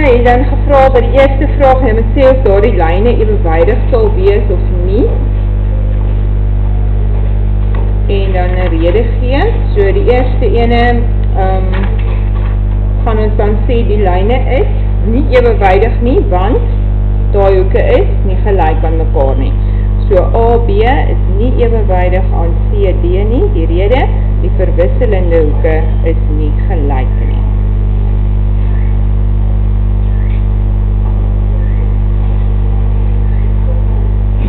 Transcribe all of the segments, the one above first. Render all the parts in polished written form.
het dan gevra by die eerste vraag, jy moet sê of daardie lyne ewenwydig sal wees of nie. En dan 'n rede gee. So die eerste ene gaan ons dan sê die lyne is nie ewenwydig nie, want daai hoeke is nie gelyk aan mekaar nie. So AB is nie ewenwydig aan CD nie. Die rede, die verwisselende hoeke is nie gelyk nie.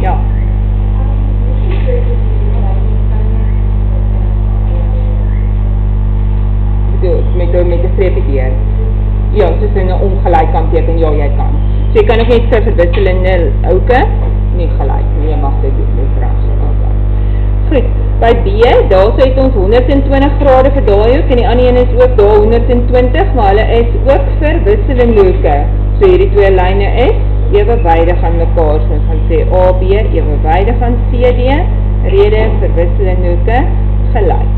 Ja. Met 'n streepie deur. Ja, soos in 'n ongelykant teken, ja, jy kan. So jy kan ook net sy verwisselende hoeke nie gelyk nie, jy mag dit doen, dit reg. Goed, by B, daar het ons 120 grade vir daai hoek, en die ander een is ook daar 120, maar hulle is ook verwisselende hoeke. So hierdie twee lyne is ewenwydig aan mekaar, so ons gaan sê AB ewenwydig aan CD, rede verwisselende hoeke gelyk.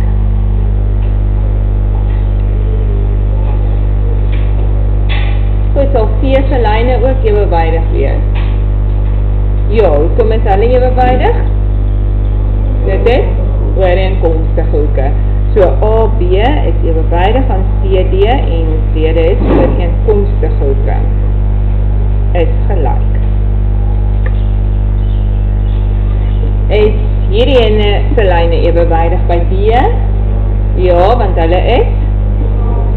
Goed, sal C se lyne ook ewenwydig wees. Ja, hoekom is hulle ewenwydig? Dit is ooreenkomstige hoeke. So AB is ewenwydig aan CD en CD is ooreenkomstige hoeke. Is gelyk. Is hierdie ene se lyne ewenwydig by D? Ja, want hulle is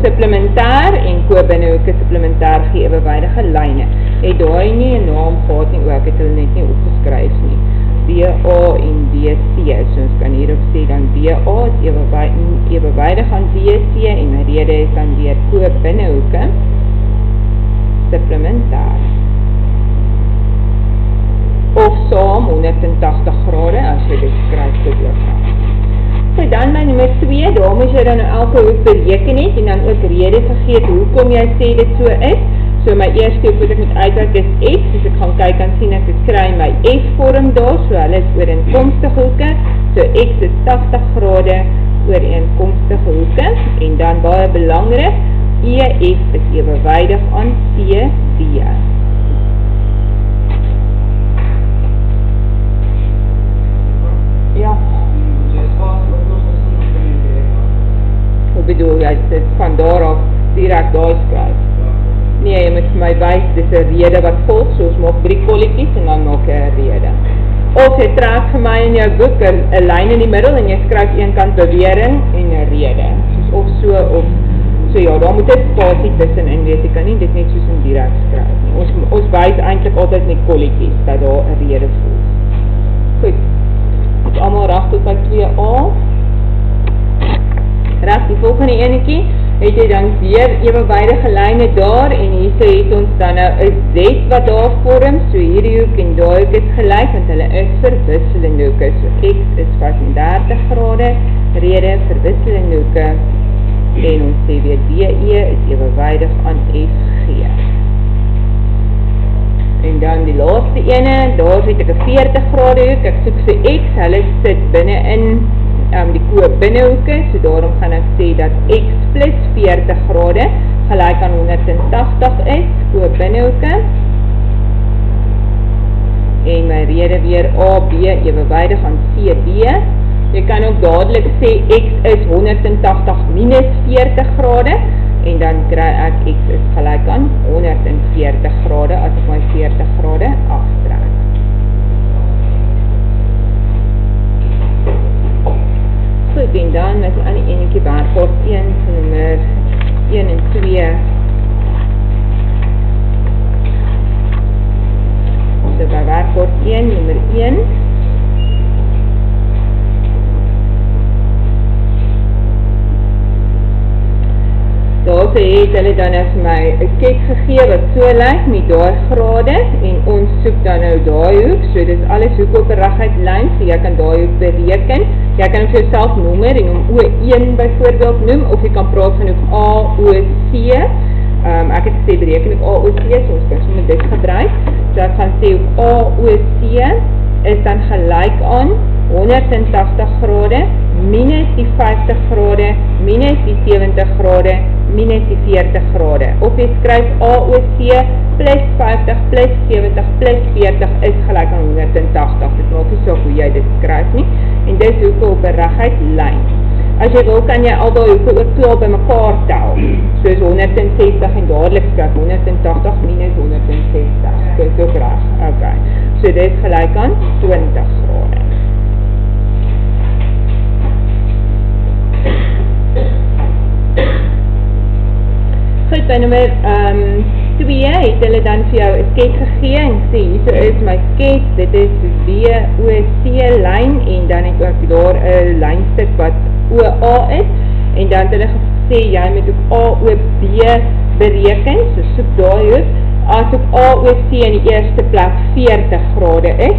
supplementair en ko-binnehoeke supplementair gee ewenwydige lyne. Het daai nie 'n naam gehad nie, ek het hulle net nie opgeskryf nie. BA en BC, so ons kan hierop sê dan BA is ewenwydig aan BC en die rede is dan weer ko-binnehoeke supplementair. Of saam 180 grade as jy dit skryf tot ook. So dan my nommer 2, daar moet jy dan elke hoek bereken het en dan ook rede gegee hoekom jy sê dit so is. So my eerste hoek wat ek moet uitwerk is X, as ek gaan kyk en sien ek kry my F-vorm daar, so hulle is ooreenkomstige hoeke. So X is 80 grade ooreenkomstige hoeke en dan baie belangrik, EF is ewenwydig aan CD. Ja. Hoe bedoel jy, dit van daar af direct daar skryf? Nee, jy moet vir my wys, dit is 'n rede wat volg, so ons maak 3 kolletjies en dan maak jy 'n rede. Of jy trek vir my in jou boek 'n lyn in die middel en jy skryf een kant bewering en 'n rede. Of so, ja, daar moet 'n spasie tussenin wees, jy kan nie dit net soos in direct skryf nie. Ons wys eintlik altyd met kolletjies, dat daar 'n rede volg. Goed, dit is allemaal reg tot by 2A. Reg, die volgende enetjie, het jy dan weer ewenwydige lyne daar, en hier het ons dan nou 'n Z wat daar vorm, so hierdie hoek en daai hoek is gelyk, want hulle is verwisselende hoeke, so X is 35 grade, rede verwisselende hoeke, en ons sê weer DE is ewenwydig aan FG. En dan die laaste ene, daar het ek 'n 40 grade hoek, ek soek vir X, hulle sit binne in die ko-binnehoeke, so daarom gaan ek sê dat X plus 40 grade gelyk aan 180 is, ko-binnehoeke. En my rede weer AB ewenwydig aan CD. Jy kan ook dadelik sê X is 180 minus 40 grade, en dan kry ek X is gelyk aan 140 grade, as ek my 40 grade aftrek. Goed, en dan met die ander enetjie werkwoord 1, so nommer 1 en 2. So by werkwoord 1, nommer 1. Daar het hulle dan vir my 'n skets gegee wat so lyk met daai grade, en ons soek dan nou daai hoek, so dit is alles hoek op 'n reguit lyn, so jy kan daai hoek bereken. Jy kan vir jouself nommer en hom O1 byvoorbeeld noem, of jy kan praat van hoek AOC. Ek het gesê bereken ek AOC, so ons kan sommer dit gebruik. So ek gaan sê hoek AOC is dan gelyk aan 180 grade minus die 50 grade, minus die 70 grade, minus die 40 grade. Of jy skryf AOC plus 50 plus 70 plus 40 is gelijk aan 180. Dit maak nie so hoe jy dit skryf nie. En dis hoeke op 'n reguit lyn. As jy wil, kan jy al daai hoeke ook klaar by mekaar tel. Soos 160 en dadelik skryf 180 minus 160. Dis ook reg. Okay. So dit is gelijk aan 20 grade. Goed, by nummer 2 het hulle dan vir jou 'n skets gegee en sê, hierso is my skets, dit is WOC lyn en dan het ook daar 'n lynstuk wat OA is en dan het hulle gesê, jy moet ook AOB bereken, so soek daai hoek, as ook AOC in die eerste plek 40 grade is,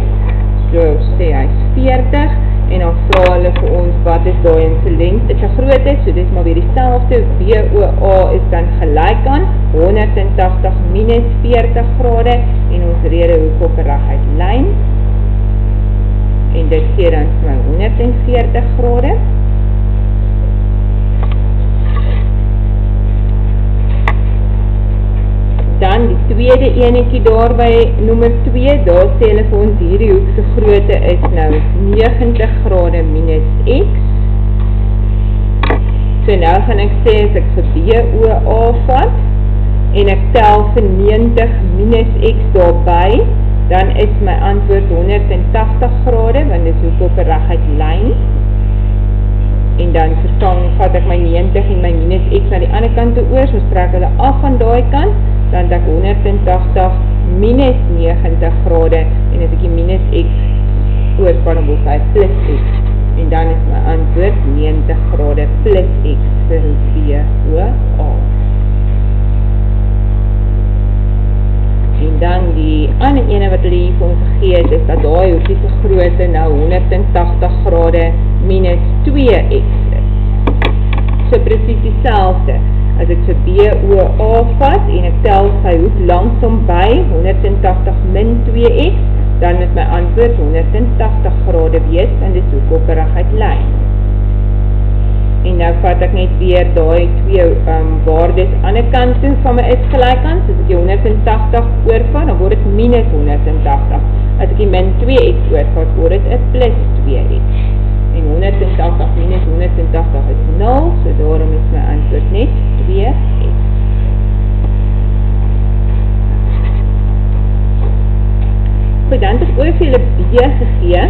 so sê hy is 40, en dan vra hulle vir ons, wat is daai in sy lengte, is 'n grootte, so dit is maar weer dieselfde, WOA is dan gelijk aan 180 minus 40 grade, en ons rede hoek op 'n reguit lyn, en dit gee dan vir my 140 grade, dan die tweede enetjie daar by nommer 2, daar sê hulle vir ons hierdie hoek se grootte is nou 90 grade minus x. So nou gaan ek sê as ek vir BOA vat en ek tel vir 90 minus x daarby, dan is my antwoord 180 grade, want dit is hoek op 'n reguit lyn. En dan vat ek my 90 en my minus x na die ander kant toe oor, so trek hulle af van daai kant, dan het ek 180 minus 90 grade, en as ek die minus x oorvat, dan word hy plus x, en dan is my antwoord 90 grade plus x vir BOA. En dan die ander ene wat hulle hier vir ons gegee het, is dat daai hoekie se grootte nou 180 grade minus 2x is. So presies dieselfde. As ek vir BOA vat en ek tel sy hoek langsom by 180 min 2x, dan moet my antwoord 180 grade wees, en dit is hoek op 'n reguit lyn. En nou vat ek net weer daai twee waardes aan die ander kant toe van my is gelijk aan, so as ek die 180 oorvat, dan word dit minus 180. As ek die min 2x oorvat, word dit 'n plus 2x. En 180 minus 180 is 0, so daarom is my antwoord net 2x. Goed, dan het ek ook vir julle B gegee.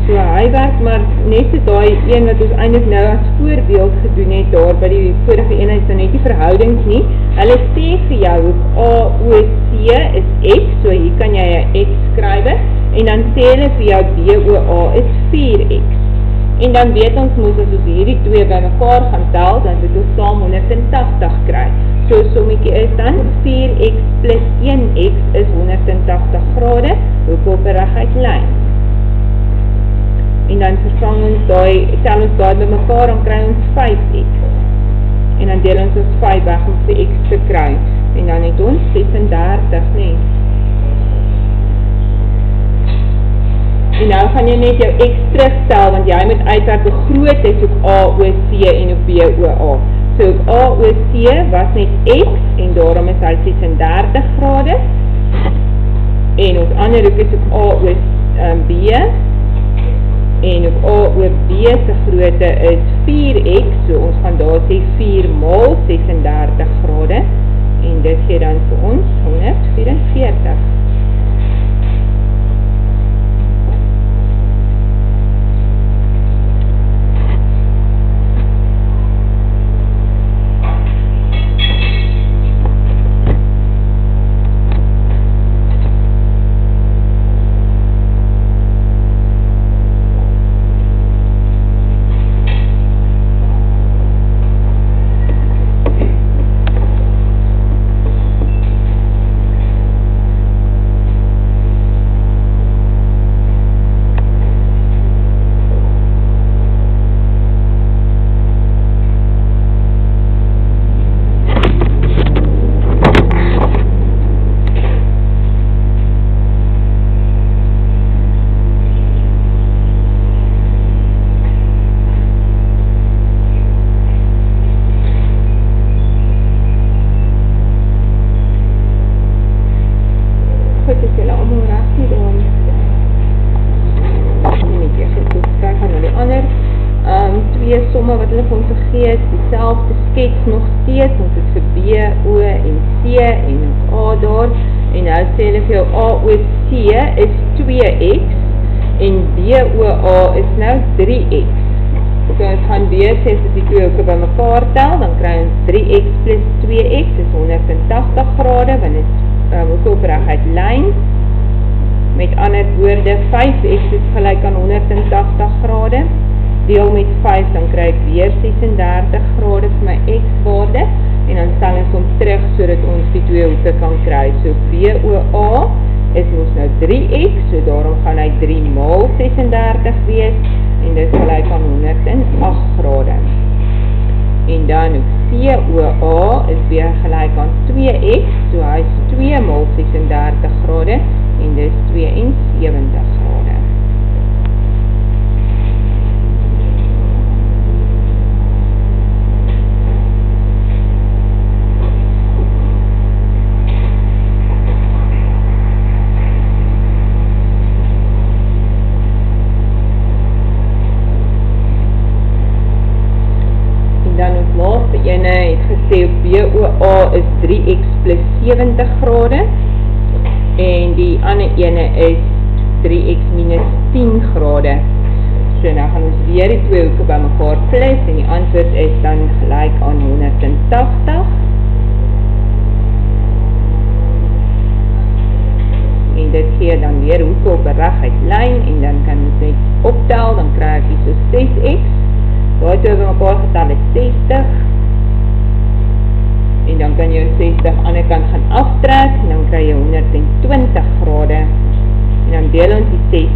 So hy werk maar net so daai een wat ons eintlik nou as voorbeeld gedoen het daar by die vorige eenheid, so net die verhoudings nie. Hulle sê vir jou hoek AOC is x, so hier kan jy 'n x skryf, en dan sê hulle vir jou BOA is 4x. En dan weet ons mos as ons hierdie twee by mekaar gaan tel, dan moet ons saam 180 kry. So sommetjie is dan 4x plus 1x is 180 grade, hoek op 'n reguit lyn. En dan vervang ons tel ons daai by mekaar, dan kry ons 5x. En dan deel ons 5 weg om vir x te kry. En dan het ons 36, nee. En nou gaan jy net jou x terugstel, want jy moet uitwerk hoe groot is ook AOC en ook BOA. So ook AOC was net x, en daarom is hy 36 grade. En ons ander hoek is ook AOB, en ook AOB se grootte is 4x, so ons gaan daar sê 4 maal 36 grade, en dit gee dan vir ons 144. somme wat hulle vir ons gegee is, dieselfde skets nog steeds, ons het vir B, O en C en ons A daar, en nou sê hulle vir jou AOC is 2x, en BOA is nou 3x. So ons gaan weer sê, as die twee hoeke by mekaar tel, dan kry ons 3x plus 2x, is 180 grade, want dit is hoeke op reguit lyn. Met ander woorde, 5x is gelyk aan 180 grade, deel met 5, dan kry ek weer 36 grade vir my x-waarde, en dan stel ons hom terug, so dat ons die twee hoeke kan kry. So BOA is ons nou 3x, so daarom gaan hy 3 maal 36 wees, en dit is gelyk aan 108 grade. En dan COA is weer gelyk aan 2x, so hy is 2 maal 36 grade, en dit is 72 grade. Ene het gesê op BOA is 3x plus 70 grade, en die ander ene is 3x minus 10 grade. So nou gaan ons weer die twee hoeke by mekaar plus, en die antwoord is dan gelyk aan 180. En dit gee dan weer hoeke op 'n reguit lyn, en dan kan ons net optel, dan kry ek hier so 6x. Daai twee by mekaar getel is 60. En dan kan jy 60 aan die kant gaan aftrek, en dan kry jy 120 grade, en dan deel ons die 60